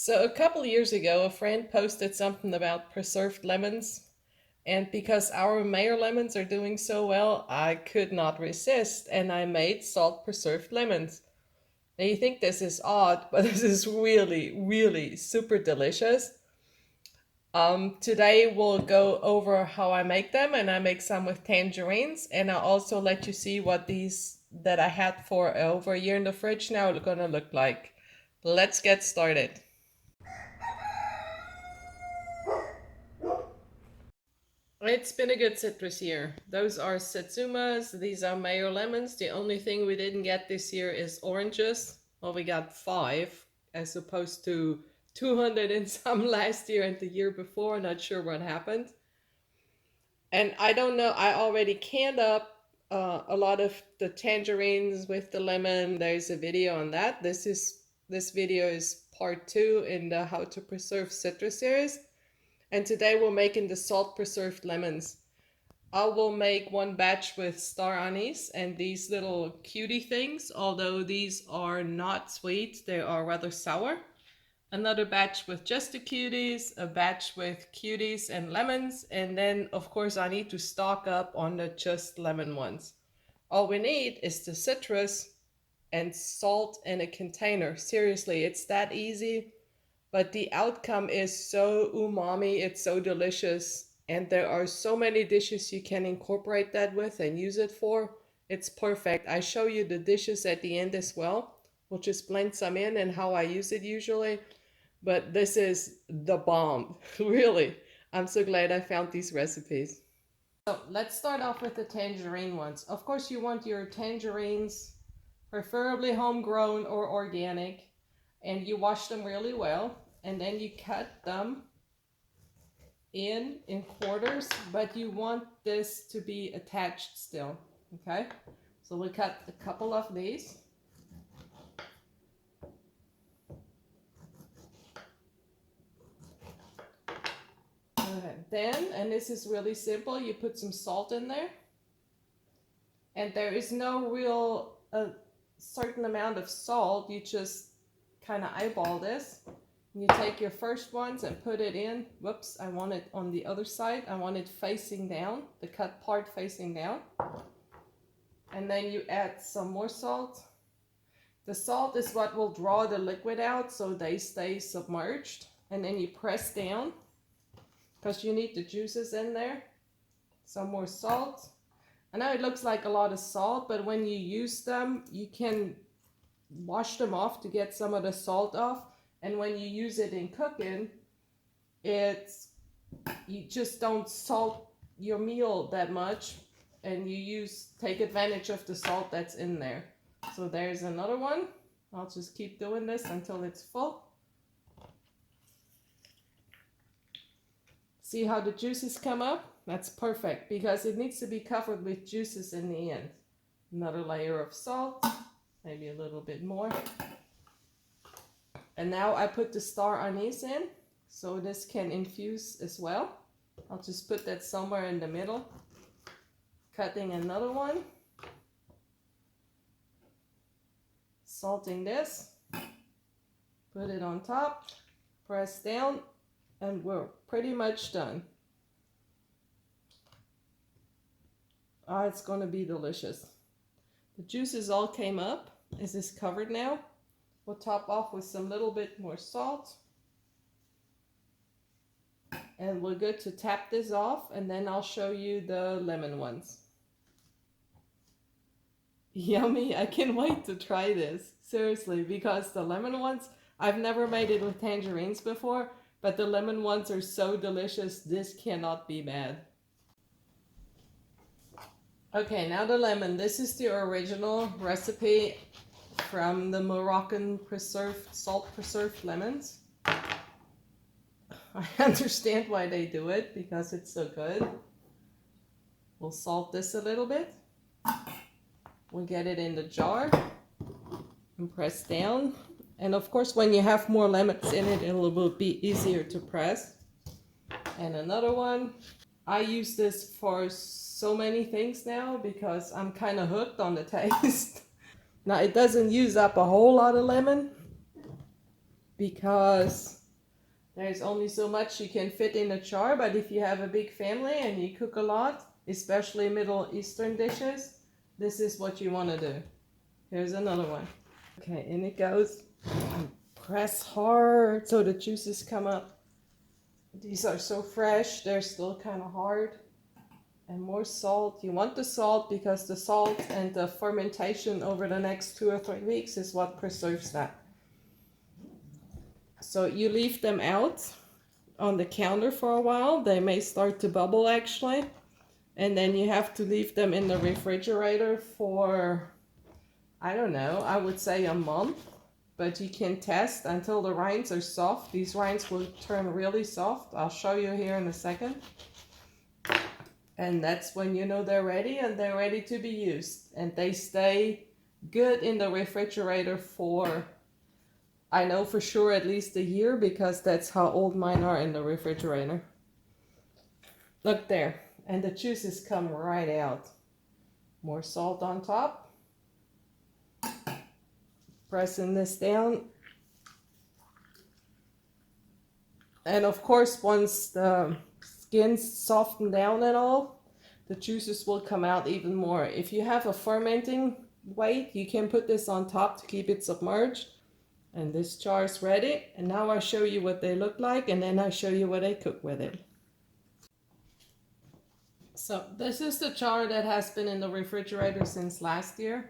So a couple years ago, a friend posted something about preserved lemons, and because our Mayor lemons are doing so well, I could not resist, and I made salt preserved lemons. Now you think this is odd, but this is really, really super delicious. Today we'll go over how I make them, and I make some with tangerines, and I'll also let you see what these that I had for over a year in the fridge now are gonna look like. Let's get started. It's been a good citrus year. Those are satsumas, these are mayo lemons. The only thing we didn't get this year is oranges. Well, we got five as opposed to 200 and some last year and the year before. Not sure what happened. And I don't know, I already canned up a lot of the tangerines with the lemon. There's a video on that. This video is part two in the how to preserve citrus series. And today we're making the salt preserved lemons. I will make one batch with star anise and these little cutie things, although these are not sweet, they are rather sour. Another batch with just the cuties, a batch with cuties and lemons, and then of course I need to stock up on the just lemon ones. All we need is the citrus and salt in a container. Seriously, it's that easy. But the outcome is so umami, it's so delicious, and there are so many dishes you can incorporate that with and use it for. It's perfect. I show you the dishes at the end as well. We'll just blend some in and how I use it usually. But this is the bomb, really. I'm so glad I found these recipes. So let's start off with the tangerine ones. Of course, you want your tangerines preferably homegrown or organic, and you wash them really well, and then you cut them in quarters, but you want this to be attached still. Okay, so we cut a couple of these. Then, and this is really simple, you put some salt in there, and there is no real certain amount of salt. You just kind of eyeball this. You take your first ones and put it in. Whoops, I want it on the other side. I want it facing down, the cut part facing down. And then you add some more salt. The salt is what will draw the liquid out so they stay submerged. And then you press down because you need the juices in there. Some more salt. I know it looks like a lot of salt, but when you use them, you can wash them off to get some of the salt off. And when you use it in cooking, you just don't salt your meal that much, and you take advantage of the salt that's in there. So there's another one. I'll just keep doing this until it's full. See how the juices come up? That's perfect because it needs to be covered with juices in the end. Another layer of salt, maybe a little bit more. And now I put the star anise in, so this can infuse as well. I'll just put that somewhere in the middle. Cutting another one. Salting this. Put it on top. Press down. And we're pretty much done. Ah, it's going to be delicious. The juices all came up. This is covered now. We'll top off with some little bit more salt. And we're good to tap this off, and then I'll show you the lemon ones. Yummy, I can't wait to try this. Seriously, because the lemon ones, I've never made it with tangerines before, but the lemon ones are so delicious, this cannot be bad. Okay, now the lemon. This is the original recipe from the Moroccan salt preserved lemons. I understand why they do it, because it's so good. We'll salt this a little bit. We'll get it in the jar and press down. And of course, when you have more lemons in it, it will be easier to press. And another one. I use this for so many things now because I'm kind of hooked on the taste. Now, it doesn't use up a whole lot of lemon, because there's only so much you can fit in a jar. But if you have a big family and you cook a lot, especially Middle Eastern dishes, this is what you want to do. Here's another one. Okay, in it goes. Press hard so the juices come up. These are so fresh, they're still kind of hard. And more salt. You want the salt because the salt and the fermentation over the next 2 or 3 weeks is what preserves that. So you leave them out on the counter for a while. They may start to bubble actually. And then you have to leave them in the refrigerator for, I don't know, I would say a month. But you can test until the rinds are soft. These rinds will turn really soft. I'll show you here in a second. And that's when you know they're ready and they're ready to be used. And they stay good in the refrigerator for, I know for sure, at least a year, because that's how old mine are in the refrigerator. Look there. And the juices come right out. More salt on top. Pressing this down. And of course, once the skin's softened down and all, the juices will come out even more. If you have a fermenting weight, you can put this on top to keep it submerged. And this jar is ready. And now I'll show you what they look like, and then I'll show you what I cook with it. So this is the jar that has been in the refrigerator since last year.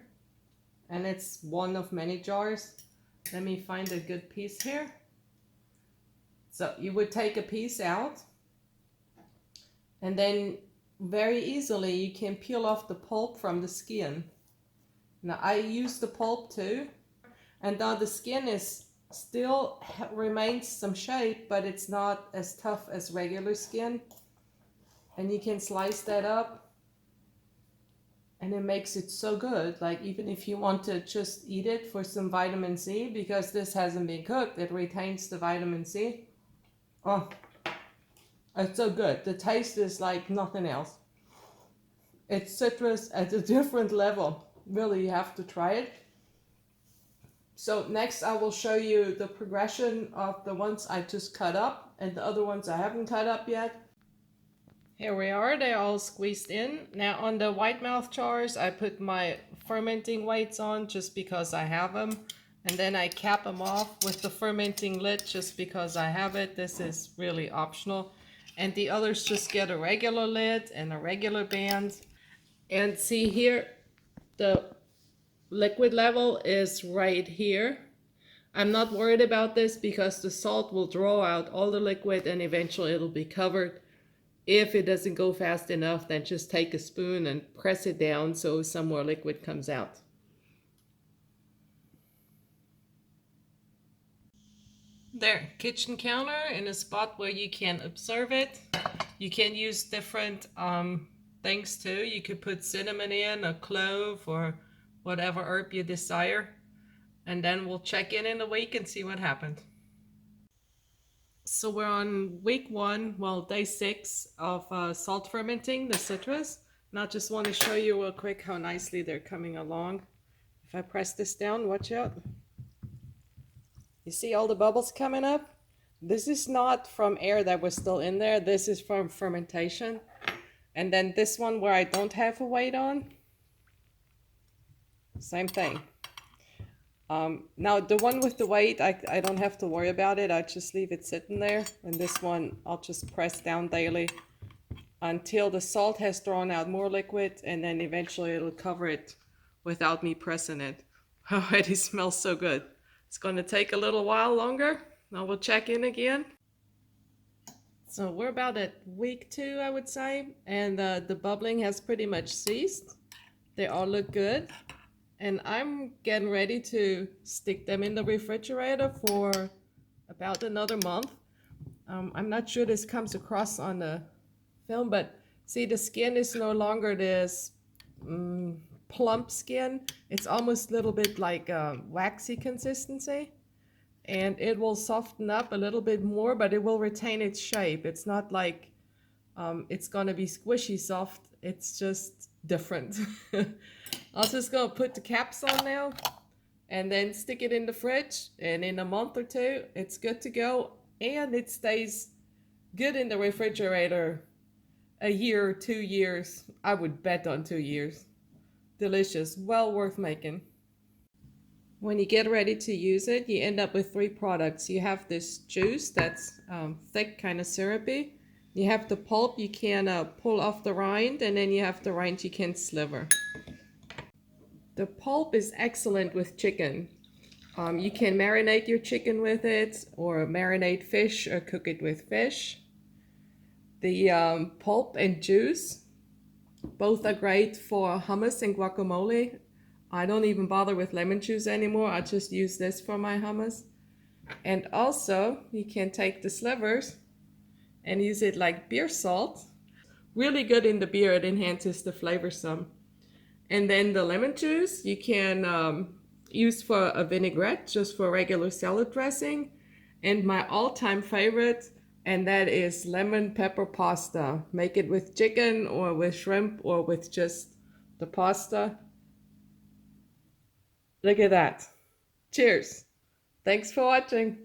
And it's one of many jars. Let me find a good piece here. So you would take a piece out, and then very easily you can peel off the pulp from the skin. Now I use the pulp too, and now the skin is still remains some shape, but it's not as tough as regular skin. And you can slice that up, and it makes it so good. Like even if you want to just eat it for some vitamin C, because this hasn't been cooked, it retains the vitamin C. Oh, it's so good. The taste is like nothing else. It's citrus at a different level. Really, you have to try it. So next I will show you the progression of the ones I just cut up and the other ones I haven't cut up yet. Here we are, they're all squeezed in. Now on the white mouth jars, I put my fermenting weights on just because I have them. And then I cap them off with the fermenting lid just because I have it. This is really optional. And the others just get a regular lid and a regular band. And see here, the liquid level is right here. I'm not worried about this because the salt will draw out all the liquid and eventually it'll be covered. If it doesn't go fast enough, then just take a spoon and press it down so some more liquid comes out. There, kitchen counter in a spot where you can observe it. You can use different things too. You could put cinnamon in, a clove, or whatever herb you desire. And then we'll check in a week and see what happened. So we're on week 1, well, day 6 of salt fermenting the citrus. And I just want to show you real quick how nicely they're coming along. If I press this down, watch out. You see all the bubbles coming up? This is not from air that was still in there. This is from fermentation. And then this one where I don't have a weight on, same thing. Now the one with the weight, I don't have to worry about it. I just leave it sitting there. And this one, I'll just press down daily until the salt has drawn out more liquid, and then eventually it'll cover it without me pressing it. Already smells so good. It's going to take a little while longer. Now we'll check in again. So we're about at week 2, I would say, and the bubbling has pretty much ceased. They all look good. And I'm getting ready to stick them in the refrigerator for about another month. I'm not sure this comes across on the film, but see, the skin is no longer this plump skin. It's almost a little bit like a waxy consistency. And it will soften up a little bit more, but it will retain its shape. It's not like it's gonna be squishy soft. It's just different. I'm just gonna put the caps on now and then stick it in the fridge, and in a month or two it's good to go, and it stays good in the refrigerator a year, 2 years. I would bet on 2 years. Delicious, well worth making. When you get ready to use it, you end up with three products. You have this juice that's thick, kind of syrupy. You have the pulp you can pull off the rind, and then you have the rind you can sliver. The pulp is excellent with chicken. You can marinate your chicken with it, or marinate fish, or cook it with fish. The pulp and juice, both are great for hummus and guacamole. I don't even bother with lemon juice anymore. I just use this for my hummus. And also, you can take the slivers and use it like beer salt. Really good in the beer, it enhances the flavor some. And then the lemon juice you can use for a vinaigrette, just for regular salad dressing. And my all-time favorite, and that is lemon pepper pasta. Make it with chicken or with shrimp or with just the pasta. Look at that. Cheers. Thanks for watching.